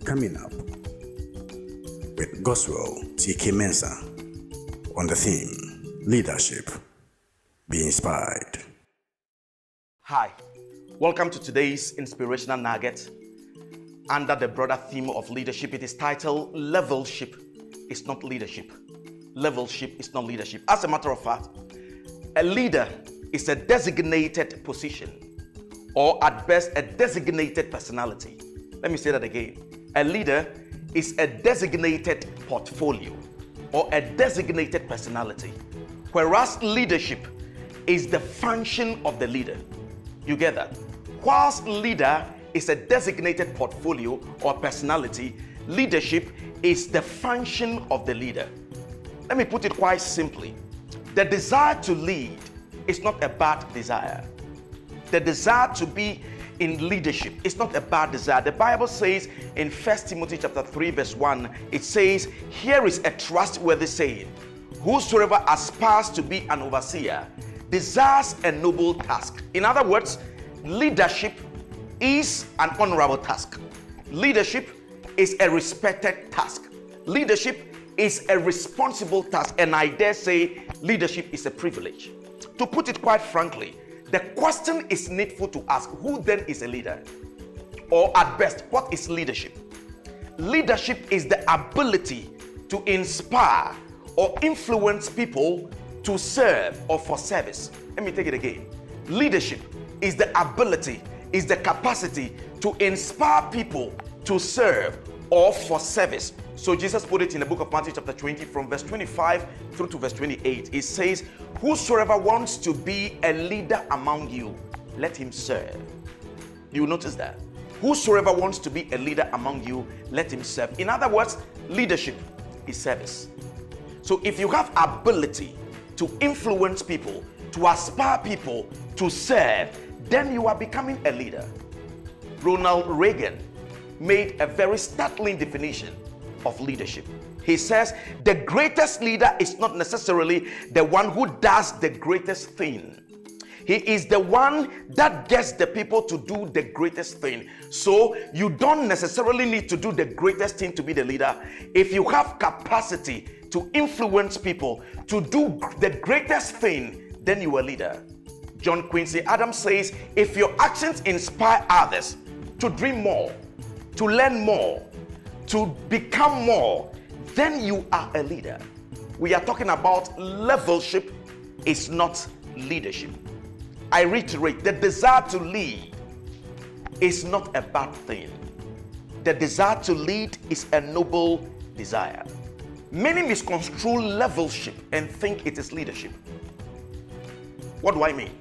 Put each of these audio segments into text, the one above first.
Coming up with Goswell T.K. Mensah on the theme Leadership. Be inspired. Hi, welcome to today's inspirational nugget under the broader theme of leadership. It is titled Levelship is not leadership. Levelship is not leadership. As a matter of fact, a leader is a designated position, or at best a designated personality. Let me say that again. A leader is a designated portfolio or a designated personality, whereas leadership is the function of the leader. You get that? Whilst leader is a designated portfolio or personality, leadership is the function of the leader. Let me put it quite simply. The desire to lead is not a bad desire. The desire to be in leadership is not a bad desire. The Bible says in 1 Timothy chapter 3 verse 1, it says, here is a trustworthy saying, whosoever aspires to be an overseer desires a noble task. In other words, leadership is an honorable task. Leadership is a respected task. Leadership is a responsible task, and I dare say leadership is a privilege. To put it quite frankly, the question is needful to ask, who then is a leader? Or at best, what is leadership? Leadership is the ability to inspire or influence people to serve or for service. Let me take it again. Leadership is the ability, is the capacity to inspire people to serve or for service. So Jesus put it in the book of Matthew chapter 20 from verse 25 through to verse 28. It says, whosoever wants to be a leader among you, let him serve. You notice that? Whosoever wants to be a leader among you, let him serve. In other words, leadership is service. So if you have ability to influence people, to aspire people to serve, then you are becoming a leader. Ronald Reagan made a very startling definition of leadership. He says the greatest leader is not necessarily the one who does the greatest thing. He is the one that gets the people to do the greatest thing. So you don't necessarily need to do the greatest thing to be the leader. If you have capacity to influence people to do the greatest thing, then you are a leader. John Quincy Adams says, if your actions inspire others to dream more, to learn more, to become more, then you are a leader. We are talking about levelship is not leadership. I reiterate, the desire to lead is not a bad thing. The desire to lead is a noble desire. Many misconstrue levelship and think it is leadership. What do I mean?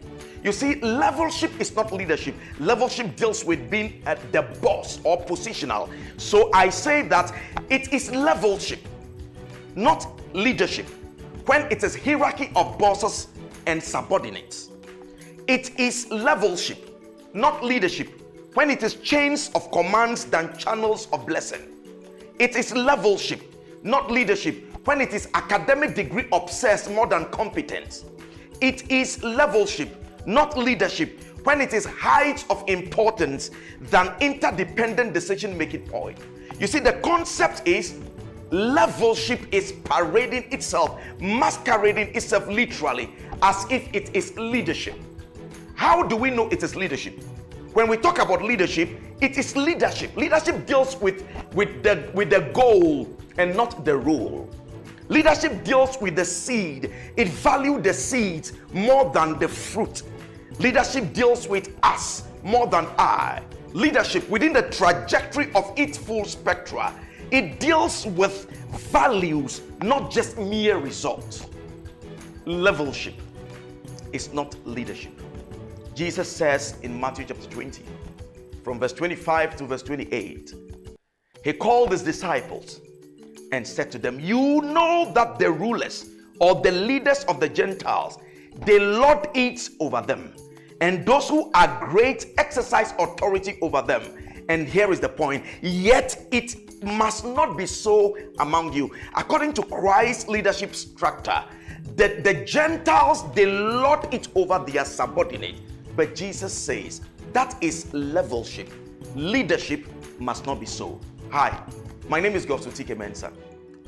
You see, levelship is not leadership. Levelship deals with being the boss or positional. So I say that it is levelship, not leadership. When it is hierarchy of bosses and subordinates, it is levelship, not leadership. When it is chains of commands than channels of blessing, it is levelship, not leadership. When it is academic degree obsessed more than competence, it is levelship, not leadership. When it is height of importance than interdependent decision-making point. You see, the concept is levelship is parading itself, masquerading itself literally as if it is leadership. How do we know it is leadership? When we talk about leadership, it is leadership. Leadership deals with the goal and not the role. Leadership deals with the seed. It values the seeds more than the fruit. Leadership deals with us more than I. Leadership, within the trajectory of its full spectra, it deals with values, not just mere results. Levelship is not leadership. Jesus says in Matthew chapter 20, from verse 25 to verse 28, he called his disciples and said to them, you know that the rulers or the leaders of the Gentiles, they lord it over them, and those who are great exercise authority over them. And here is the point, yet it must not be so among you. According to Christ's leadership structure, the Gentiles, they lord it over their subordinate. But Jesus says that is levelship. Leadership must not be so. Hi, my name is Gospel TK Mensah.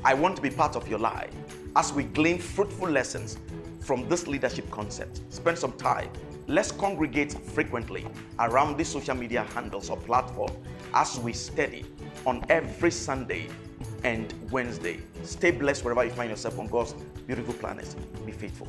I want to be part of your life as we glean fruitful lessons from this leadership concept. Spend some time. Let's congregate frequently around these social media handles or platform as we study on every Sunday and Wednesday. Stay blessed wherever you find yourself on God's beautiful planet. Be faithful.